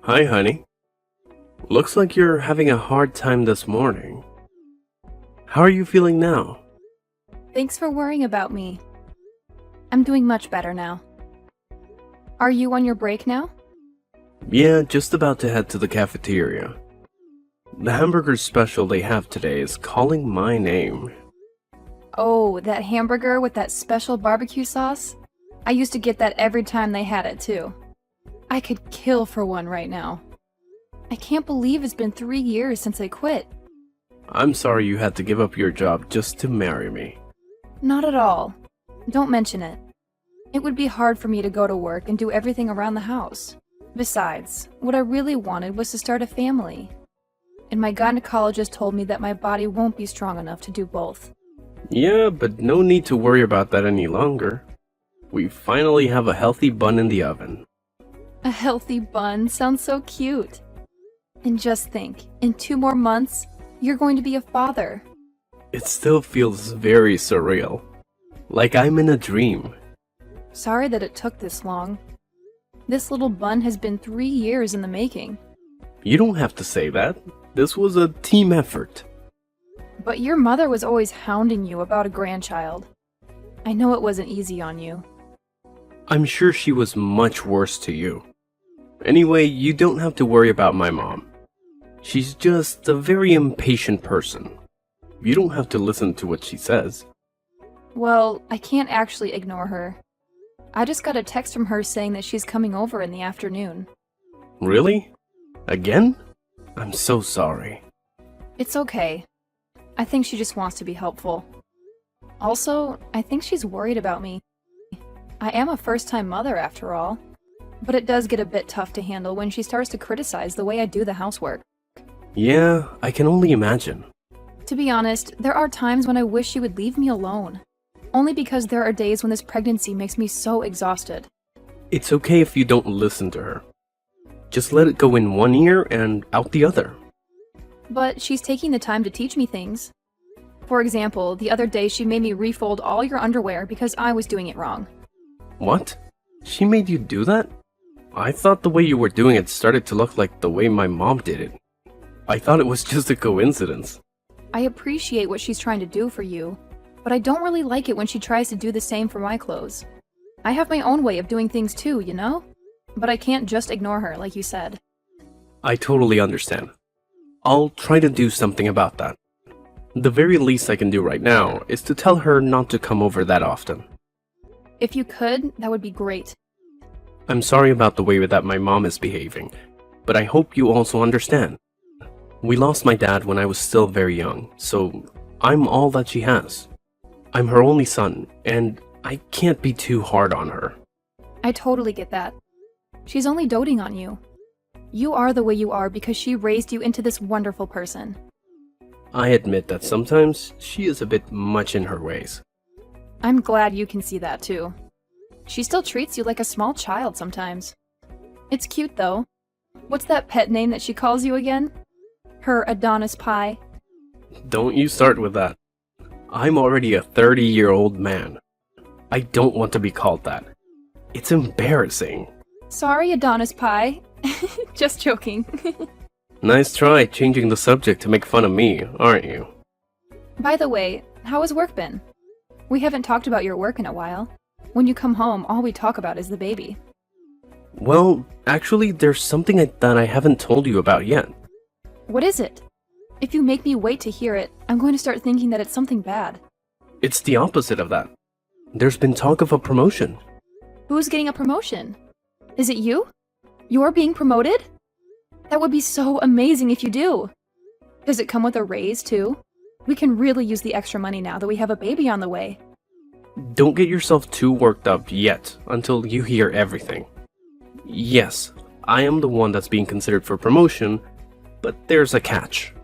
Hi, honey. Looks like you're having a hard time this morning. How are you feeling now? Thanks for worrying about me. I'm doing much better now. Are you on your break now? Yeah, just about to head to the cafeteria. The hamburger special they have today is calling my name. Oh, that hamburger with that special barbecue sauce? I used to get that every time they had it, too. I could kill for one right now. I can't believe it's been 3 years since I quit. I'm sorry you had to give up your job just to marry me. Not at all. Don't mention it. It would be hard for me to go to work and do everything around the house. Besides, what I really wanted was to start a family. And my gynecologist told me that my body won't be strong enough to do both. Yeah, but no need to worry about that any longer. We finally have a healthy bun in the oven. A healthy bun sounds so cute. And just think, in 2 more months, you're going to be a father. It still feels very surreal. Like I'm in a dream. Sorry that it took this long. This little bun has been 3 years in the making. You don't have to say that. This was a team effort. But your mother was always hounding you about a grandchild. I know it wasn't easy on you. I'm sure she was much worse to you. Anyway, you don't have to worry about my mom. She's just a very impatient person. You don't have to listen to what she says. Well, I can't actually ignore her. I just got a text from her saying that she's coming over in the afternoon. Really? Again? I'm so sorry. It's okay. I think she just wants to be helpful. Also, I think she's worried about me. I am a first-time mother after all, but it does get a bit tough to handle when she starts to criticize the way I do the housework. Yeah, I can only imagine. To be honest, there are times when I wish she would leave me alone. Only because there are days when this pregnancy makes me so exhausted. It's okay if you don't listen to her. Just let it go in one ear and out the other. But she's taking the time to teach me things. For example, the other day she made me refold all your underwear because I was doing it wrong. What? She made you do that? I thought the way you were doing it started to look like the way my mom did it. I thought it was just a coincidence. I appreciate what she's trying to do for you, but I don't really like it when she tries to do the same for my clothes. I have my own way of doing things too, you know? But I can't just ignore her, like you said. I totally understand. I'll try to do something about that. The very least I can do right now is to tell her not to come over that often. If you could, that would be great. I'm sorry about the way that my mom is behaving, but I hope you also understand. We lost my dad when I was still very young, so I'm all that she has. I'm her only son, and I can't be too hard on her. I totally get that. She's only doting on you. You are the way you are because she raised you into this wonderful person. I admit that sometimes she is a bit much in her ways. I'm glad you can see that too. She still treats you like a small child sometimes. It's cute though. What's that pet name that she calls you again? Her Adonis pie? Don't you start with that. I'm already a 30-year-old man. I don't want to be called that. It's embarrassing. Sorry, Adonis pie. Just joking. Nice try changing the subject to make fun of me, aren't you? By the way, how has work been? We haven't talked about your work in a while. When you come home, all we talk about is the baby. Well, actually, there's something that I haven't told you about yet. What is it? If you make me wait to hear it, I'm going to start thinking that it's something bad. It's the opposite of that. There's been talk of a promotion. Who's getting a promotion? Is it you? You're being promoted? That would be so amazing if you do. Does it come with a raise, too? We can really use the extra money now that we have a baby on the way. Don't get yourself too worked up yet until you hear everything. Yes, I am the one that's being considered for promotion, but there's a catch.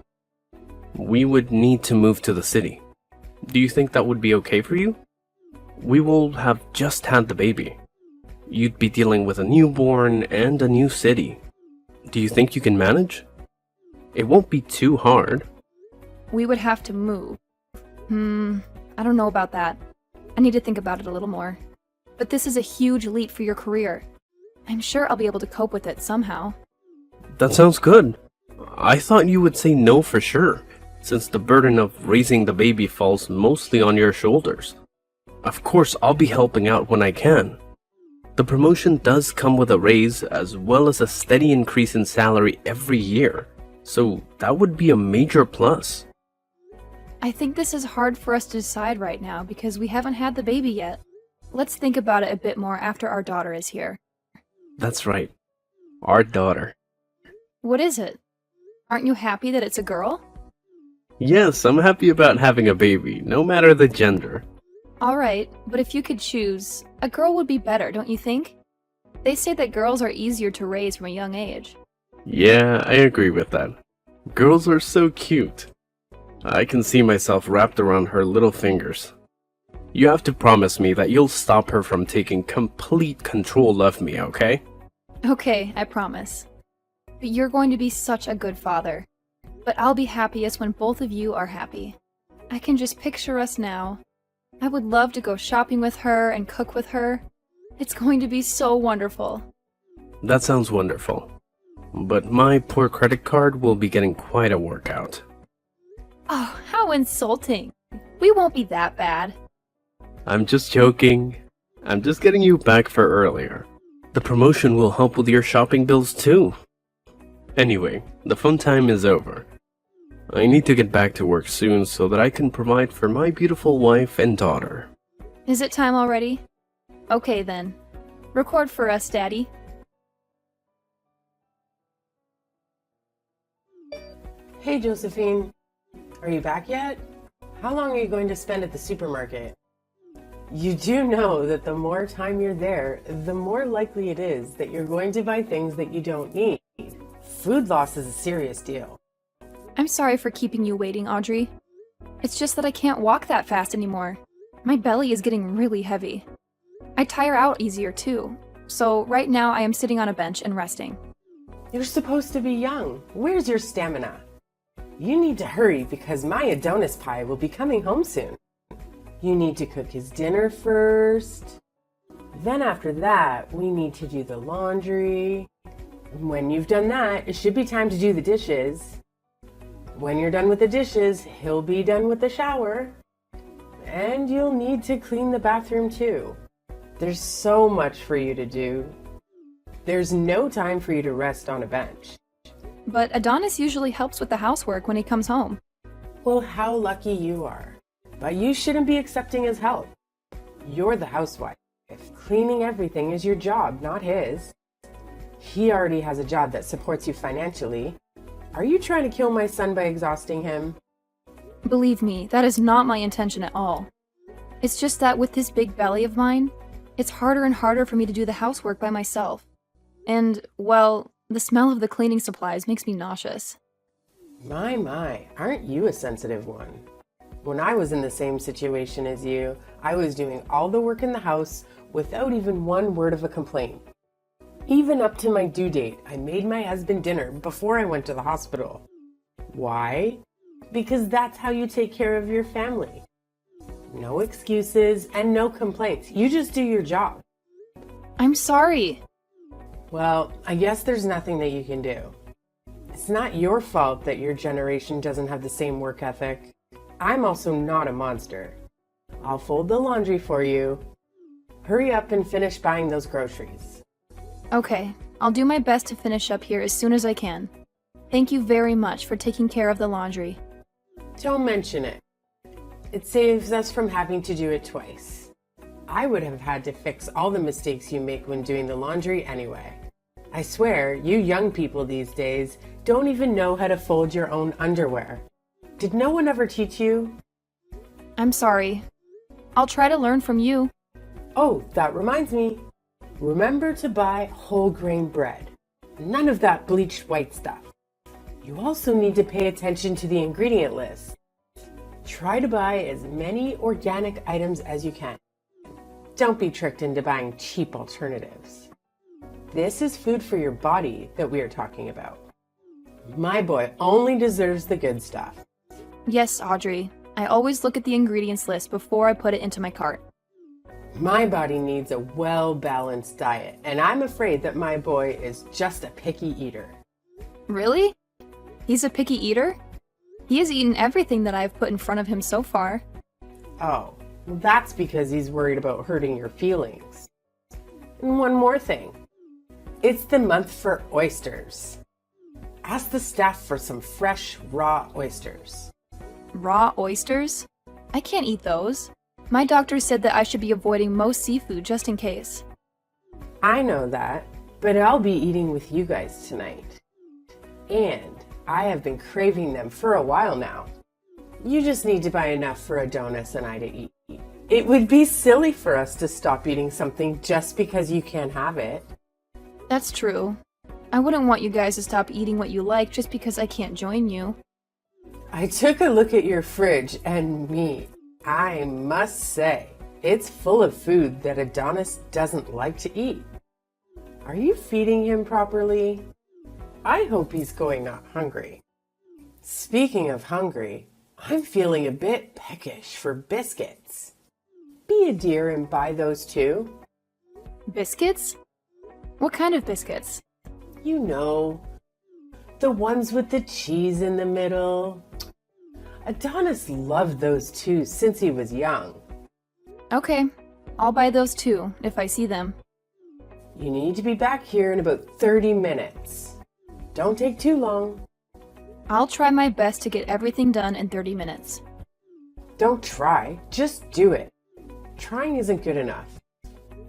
We would need to move to the city. Do you think that would be okay for you? We will have just had the baby. You'd be dealing with a newborn and a new city. Do you think you can manage? It won't be too hard. We would have to move. I don't know about that. I need to think about it a little more. But this is a huge leap for your career. I'm sure I'll be able to cope with it somehow. That sounds good. I thought you would say no for sure, since the burden of raising the baby falls mostly on your shoulders. Of course, I'll be helping out when I can. The promotion does come with a raise as well as a steady increase in salary every year, so that would be a major plus. I think this is hard for us to decide right now because we haven't had the baby yet. Let's think about it a bit more after our daughter is here. That's right. Our daughter. What is it? Aren't you happy that it's a girl? Yes, I'm happy about having a baby, no matter the gender. Alright, but if you could choose, a girl would be better, don't you think? They say that girls are easier to raise from a young age. Yeah, I agree with that. Girls are so cute. I can see myself wrapped around her little fingers. You have to promise me that you'll stop her from taking complete control of me, okay? Okay, I promise. But you're going to be such a good father. But I'll be happiest when both of you are happy. I can just picture us now. I would love to go shopping with her and cook with her. It's going to be so wonderful. That sounds wonderful. But my poor credit card will be getting quite a workout. Oh, how insulting. We won't be that bad. I'm just joking. I'm just getting you back for earlier. The promotion will help with your shopping bills too. Anyway, the fun time is over. I need to get back to work soon so that I can provide for my beautiful wife and daughter. Is it time already? Okay then. Record for us, Daddy. Hey, Josephine. Are you back yet? How long are you going to spend at the supermarket? You do know that the more time you're there, the more likely it is that you're going to buy things that you don't need. Food loss is a serious deal. I'm sorry for keeping you waiting, Audrey. It's just that I can't walk that fast anymore. My belly is getting really heavy. I tire out easier too. So right now I am sitting on a bench and resting. You're supposed to be young. Where's your stamina? You need to hurry because my Adonis pie will be coming home soon. You need to cook his dinner first. Then after that, we need to do the laundry. When you've done that, it should be time to do the dishes. When you're done with the dishes, he'll be done with the shower. And you'll need to clean the bathroom too. There's so much for you to do. There's no time for you to rest on a bench. But Adonis usually helps with the housework when he comes home. Well, how lucky you are. But you shouldn't be accepting his help. You're the housewife. Cleaning everything is your job, not his. He already has a job that supports you financially. Are you trying to kill my son by exhausting him? Believe me, that is not my intention at all. It's just that with this big belly of mine, it's harder and harder for me to do the housework by myself. And, well, the smell of the cleaning supplies makes me nauseous. My, aren't you a sensitive one? When I was in the same situation as you, I was doing all the work in the house without even one word of a complaint. Even up to my due date, I made my husband dinner before I went to the hospital. Why? Because that's how you take care of your family. No excuses and no complaints. You just do your job. I'm sorry. Well, I guess there's nothing that you can do. It's not your fault that your generation doesn't have the same work ethic. I'm also not a monster. I'll fold the laundry for you. Hurry up and finish buying those groceries. Okay, I'll do my best to finish up here as soon as I can. Thank you very much for taking care of the laundry. Don't mention it. It saves us from having to do it twice. I would have had to fix all the mistakes you make when doing the laundry anyway. I swear, you young people these days don't even know how to fold your own underwear. Did no one ever teach you? I'm sorry. I'll try to learn from you. Oh, that reminds me. Remember to buy whole grain bread. None of that bleached white stuff. You also need to pay attention to the ingredient list. Try to buy as many organic items as you can. Don't be tricked into buying cheap alternatives. This is food for your body that we are talking about. My boy only deserves the good stuff. Yes, Audrey. I always look at the ingredients list before I put it into my cart. My body needs a well-balanced diet, and I'm afraid that my boy is just a picky eater. Really? He's a picky eater? He has eaten everything that I've put in front of him so far. Oh, well, that's because he's worried about hurting your feelings. And one more thing. It's the month for oysters. Ask the staff for some fresh, raw oysters. Raw oysters? I can't eat those. My doctor said that I should be avoiding most seafood just in case. I know that, but I'll be eating with you guys tonight. And I have been craving them for a while now. You just need to buy enough for Adonis and I to eat. It would be silly for us to stop eating something just because you can't have it. That's true. I wouldn't want you guys to stop eating what you like just because I can't join you. I took a look at your fridge and I must say, it's full of food that Adonis doesn't like to eat. Are you feeding him properly? I hope he's going not hungry. Speaking of hungry, I'm feeling a bit peckish for biscuits. Be a dear and buy those too. Biscuits? What kind of biscuits? You know, the ones with the cheese in the middle. Adonis loved those too since he was young. Okay, I'll buy those too, if I see them. You need to be back here in about 30 minutes. Don't take too long. I'll try my best to get everything done in 30 minutes. Don't try, just do it. Trying isn't good enough.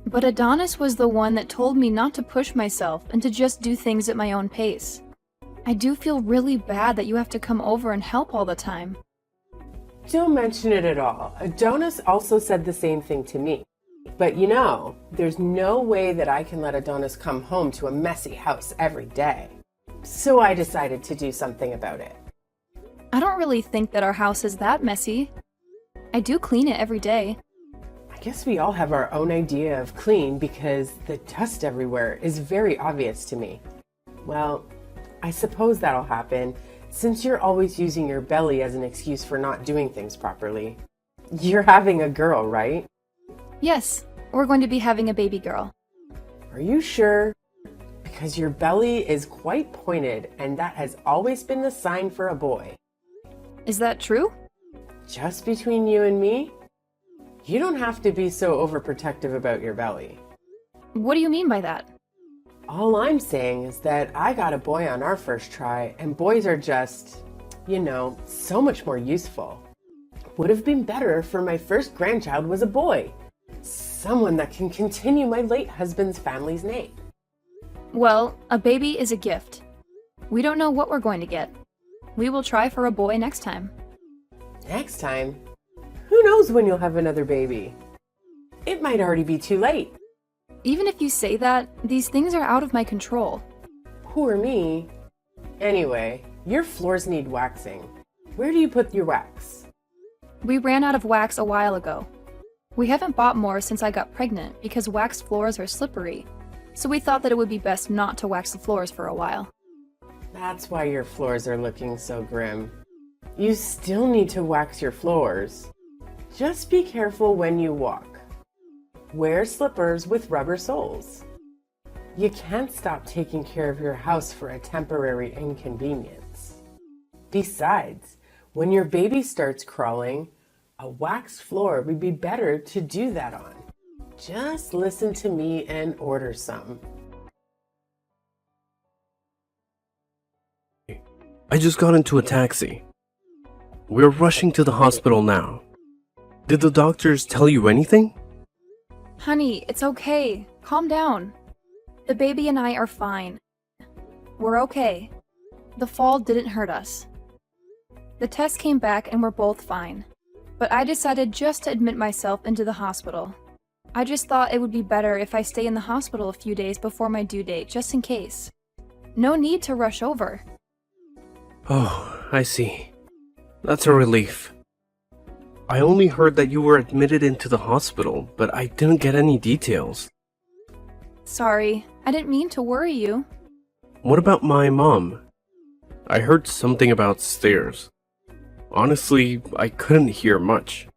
But Adonis was the one that told me not to push myself and to just do things at my own pace. I do feel really bad that you have to come over and help all the time. Don't mention it at all. Adonis also said the same thing to me. But you know, there's no way that I can let Adonis come home to a messy house every day. So I decided to do something about it. I don't really think that our house is that messy. I do clean it every day. I guess we all have our own idea of clean because the dust everywhere is very obvious to me. Well, I suppose that'll happen since you're always using your belly as an excuse for not doing things properly. You're having a girl, right? Yes, we're going to be having a baby girl. Are you sure? Because your belly is quite pointed and that has always been the sign for a boy. Is that true? Just between you and me? You don't have to be so overprotective about your belly. What do you mean by that? All I'm saying is that I got a boy on our first try, and boys are just, you know, so much more useful. Would have been better if my first grandchild was a boy. Someone that can continue my late husband's family's name. Well, a baby is a gift. We don't know what we're going to get. We will try for a boy next time. Next time? Who knows when you'll have another baby? It might already be too late. Even if you say that, these things are out of my control. Poor me. Anyway, your floors need waxing. Where do you put your wax? We ran out of wax a while ago. We haven't bought more since I got pregnant because waxed floors are slippery, so we thought that it would be best not to wax the floors for a while. That's why your floors are looking so grim. You still need to wax your floors. Just be careful when you walk. Wear slippers with rubber soles. You can't stop taking care of your house for a temporary inconvenience. Besides, when your baby starts crawling, a waxed floor would be better to do that on. Just listen to me and order some. I just got into a taxi. We're rushing to the hospital now. Did the doctors tell you anything? Honey, it's okay. Calm down. The baby and I are fine. We're okay. The fall didn't hurt us. The test came back and we're both fine. But I decided just to admit myself into the hospital. I just thought it would be better if I stay in the hospital a few days before my due date, just in case. No need to rush over. Oh, I see. That's a relief. I only heard that you were admitted into the hospital, but I didn't get any details. Sorry, I didn't mean to worry you. What about my mom? I heard something about stairs. Honestly, I couldn't hear much.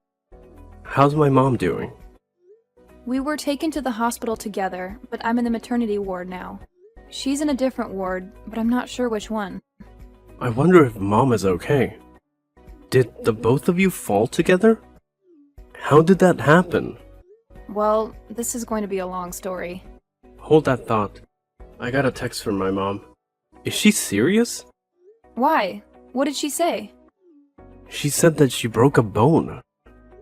How's my mom doing? We were taken to the hospital together, but I'm in the maternity ward now. She's in a different ward, but I'm not sure which one. I wonder if Mom is okay. Did the both of you fall together? How did that happen? Well, this is going to be a long story. Hold that thought. I got a text from my mom. Is she serious? Why? What did she say? She said that she broke a bone.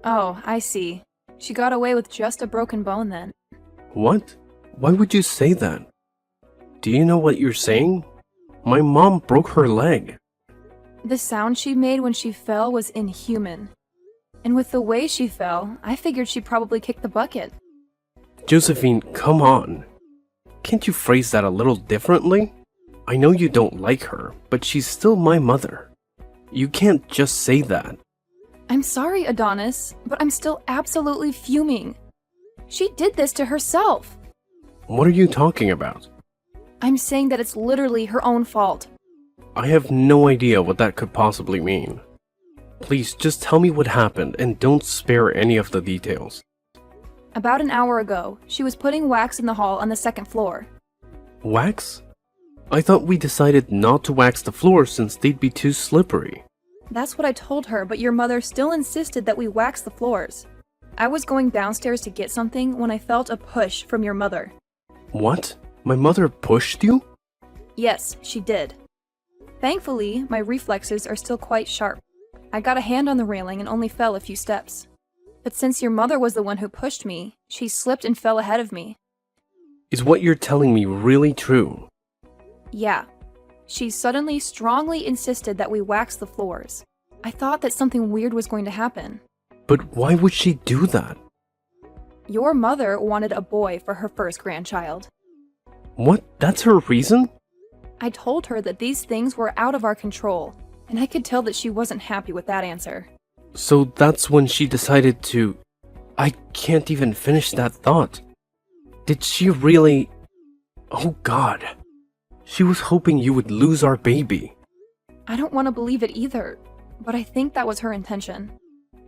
Oh, I see. She got away with just a broken bone then. What? Why would you say that? Do you know what you're saying? My mom broke her leg. The sound she made when she fell was inhuman. And with the way she fell, I figured she probably kicked the bucket. Josephine, come on. Can't you phrase that a little differently? I know you don't like her, but she's still my mother. You can't just say that. I'm sorry, Adonis, but I'm still absolutely fuming. She did this to herself. What are you talking about? I'm saying that it's literally her own fault. I have no idea what that could possibly mean. Please, just tell me what happened and don't spare any of the details. About an hour ago, she was putting wax in the hall on the second floor. Wax? I thought we decided not to wax the floors since they'd be too slippery. That's what I told her, but your mother still insisted that we wax the floors. I was going downstairs to get something when I felt a push from your mother. What? My mother pushed you? Yes, she did. Thankfully, my reflexes are still quite sharp. I got a hand on the railing and only fell a few steps. But since your mother was the one who pushed me, she slipped and fell ahead of me. Is what you're telling me really true? Yeah. She suddenly strongly insisted that we wax the floors. I thought that something weird was going to happen. But why would she do that? Your mother wanted a boy for her first grandchild. What? That's her reason? I told her that these things were out of our control, and I could tell that she wasn't happy with that answer. So that's when she decided to... I can't even finish that thought. Did she really... Oh God. She was hoping you would lose our baby. I don't want to believe it either, but I think that was her intention.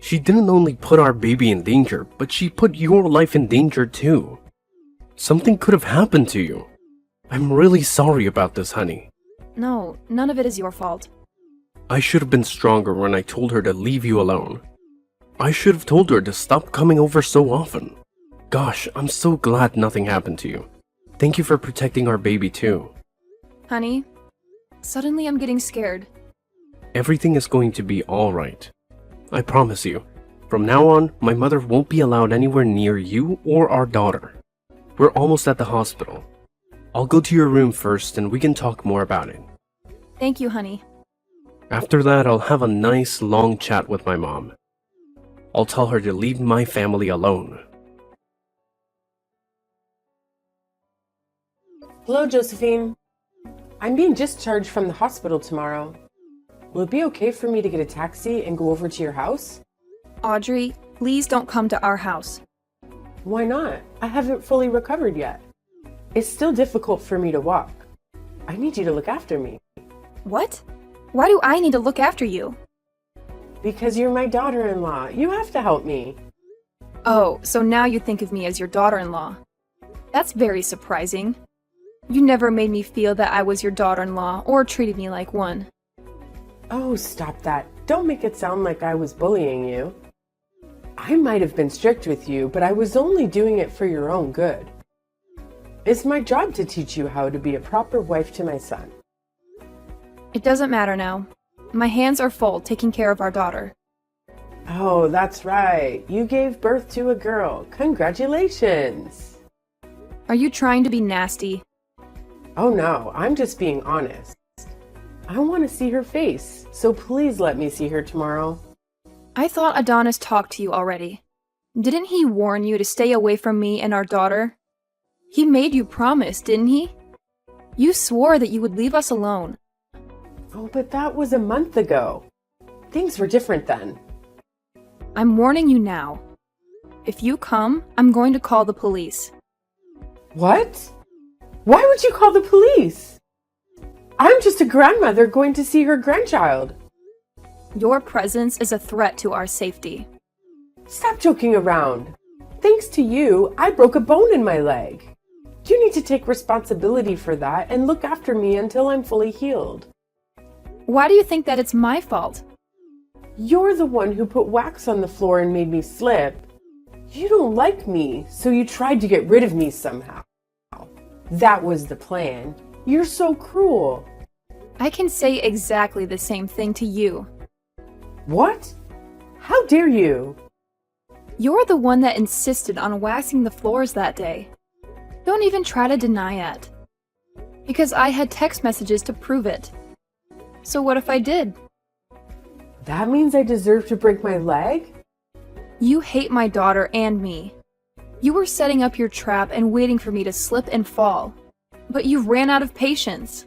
She didn't only put our baby in danger, but she put your life in danger too. Something could have happened to you. I'm really sorry about this, honey. No, none of it is your fault. I should have been stronger when I told her to leave you alone. I should have told her to stop coming over so often. Gosh, I'm so glad nothing happened to you. Thank you for protecting our baby too. Honey, suddenly I'm getting scared. Everything is going to be alright. I promise you. From now on, my mother won't be allowed anywhere near you or our daughter. We're almost at the hospital. I'll go to your room first and we can talk more about it. Thank you, honey. After that, I'll have a nice long chat with my mom. I'll tell her to leave my family alone. Hello, Josephine. I'm being discharged from the hospital tomorrow. Will it be okay for me to get a taxi and go over to your house? Audrey, please don't come to our house. Why not? I haven't fully recovered yet. It's still difficult for me to walk. I need you to look after me. What? Why do I need to look after you? Because you're my daughter-in-law. You have to help me. Oh, so now you think of me as your daughter-in-law. That's very surprising. You never made me feel that I was your daughter-in-law or treated me like one. Oh, stop that. Don't make it sound like I was bullying you. I might have been strict with you, but I was only doing it for your own good. It's my job to teach you how to be a proper wife to my son. It doesn't matter now. My hands are full taking care of our daughter. Oh, that's right. You gave birth to a girl. Congratulations. Are you trying to be nasty? Oh no, I'm just being honest. I want to see her face, so please let me see her tomorrow. I thought Adonis talked to you already. Didn't he warn you to stay away from me and our daughter? He made you promise, didn't he? You swore that you would leave us alone. Oh, but that was a month ago. Things were different then. I'm warning you now. If you come, I'm going to call the police. What? Why would you call the police? I'm just a grandmother going to see her grandchild. Your presence is a threat to our safety. Stop joking around. Thanks to you, I broke a bone in my leg. You need to take responsibility for that and look after me until I'm fully healed. Why do you think that it's my fault? You're the one who put wax on the floor and made me slip. You don't like me, so you tried to get rid of me somehow. That was the plan. You're so cruel. I can say exactly the same thing to you. What? How dare you? You're the one that insisted on waxing the floors that day. Don't even try to deny it. Because I had text messages to prove it. So what if I did? That means I deserve to break my leg? You hate my daughter and me. You were setting up your trap and waiting for me to slip and fall. But you ran out of patience.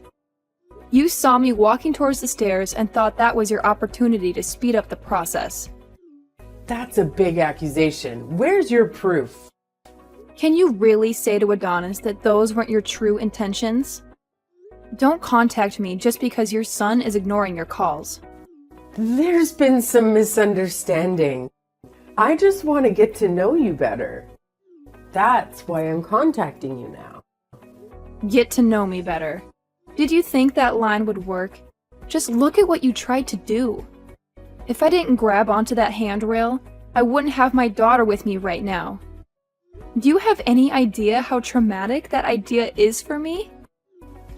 You saw me walking towards the stairs and thought that was your opportunity to speed up the process. That's a big accusation. Where's your proof? Can you really say to Adonis that those weren't your true intentions? Don't contact me just because your son is ignoring your calls. There's been some misunderstanding. I just want to get to know you better. That's why I'm contacting you now. Get to know me better. Did you think that line would work? Just look at what you tried to do. If I didn't grab onto that handrail, I wouldn't have my daughter with me right now. Do you have any idea how traumatic that idea is for me?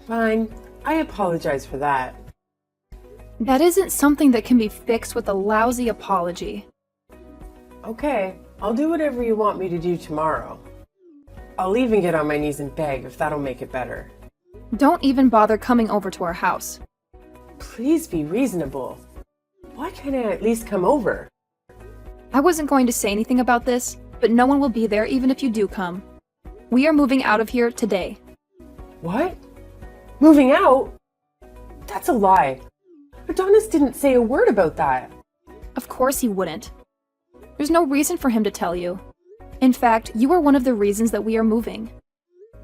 Fine, I apologize for that. That isn't something that can be fixed with a lousy apology. Okay, I'll do whatever you want me to do tomorrow. I'll even get on my knees and beg if that'll make it better. Don't even bother coming over to our house. Please be reasonable. Why can't I at least come over? I wasn't going to say anything about this, but no one will be there even if you do come. We are moving out of here today. What? Moving out? That's a lie. Adonis didn't say a word about that. Of course he wouldn't. There's no reason for him to tell you. In fact, you are one of the reasons that we are moving.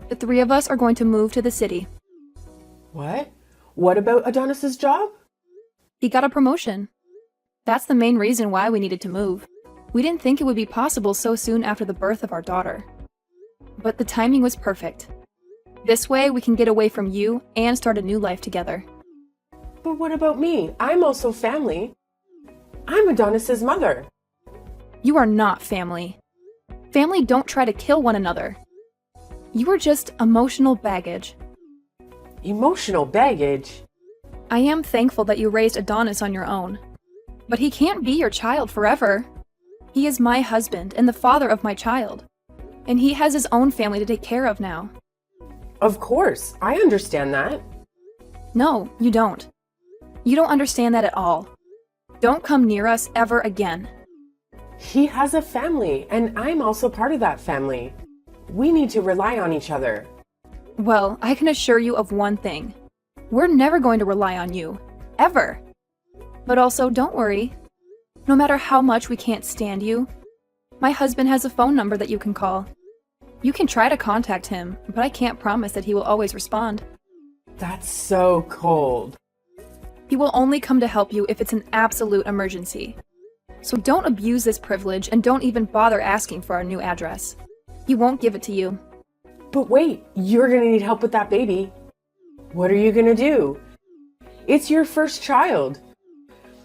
The three of us are going to move to the city. What? What about Adonis's job? He got a promotion. That's the main reason why we needed to move. We didn't think it would be possible so soon after the birth of our daughter. But the timing was perfect. This way we can get away from you and start a new life together. But what about me? I'm also family. I'm Adonis's mother. You are not family. Family don't try to kill one another. You are just emotional baggage. Emotional baggage? I am thankful that you raised Adonis on your own. But he can't be your child forever. He is my husband and the father of my child. And he has his own family to take care of now. Of course, I understand that. No, you don't. You don't understand that at all. Don't come near us ever again. He has a family, and I'm also part of that family. We need to rely on each other. Well, I can assure you of one thing. We're never going to rely on you. Ever. But also, don't worry. No matter how much we can't stand you, my husband has a phone number that you can call. You can try to contact him, but I can't promise that he will always respond. That's so cold. He will only come to help you if it's an absolute emergency. So don't abuse this privilege and don't even bother asking for our new address. He won't give it to you. But wait, you're gonna need help with that baby. What are you gonna do? It's your first child.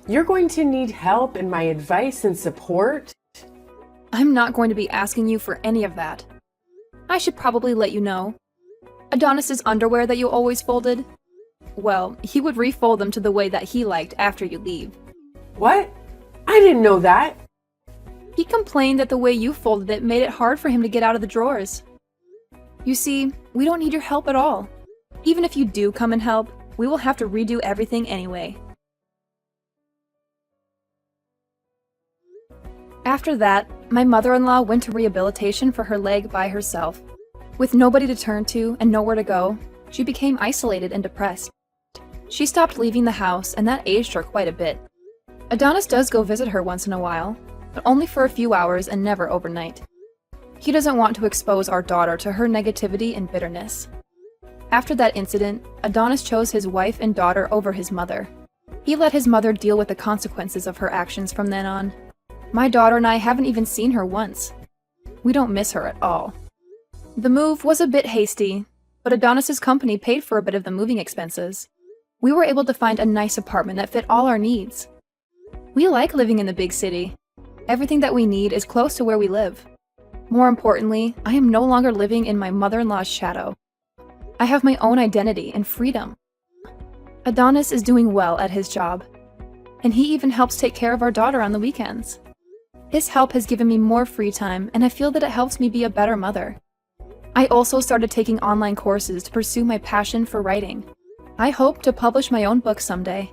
You're going to need help and my advice and support. I'm not going to be asking you for any of that. I should probably let you know. Adonis's underwear that you always folded? Well, he would refold them to the way that he liked after you leave. What? I didn't know that. He complained that the way you folded it made it hard for him to get out of the drawers. You see, we don't need your help at all. Even if you do come and help, we will have to redo everything anyway. After that, my mother-in-law went to rehabilitation for her leg by herself. With nobody to turn to and nowhere to go, she became isolated and depressed. She stopped leaving the house, and that aged her quite a bit. Adonis does go visit her once in a while, but only for a few hours and never overnight. He doesn't want to expose our daughter to her negativity and bitterness. After that incident, Adonis chose his wife and daughter over his mother. He let his mother deal with the consequences of her actions from then on. My daughter and I haven't even seen her once. We don't miss her at all. The move was a bit hasty, but Adonis's company paid for a bit of the moving expenses. We were able to find a nice apartment that fit all our needs. We like living in the big city. Everything that we need is close to where we live. More importantly, I am no longer living in my mother-in-law's shadow. I have my own identity and freedom. Adonis is doing well at his job, and he even helps take care of our daughter on the weekends. His help has given me more free time, and I feel that it helps me be a better mother. I also started taking online courses to pursue my passion for writing. I hope to publish my own book someday.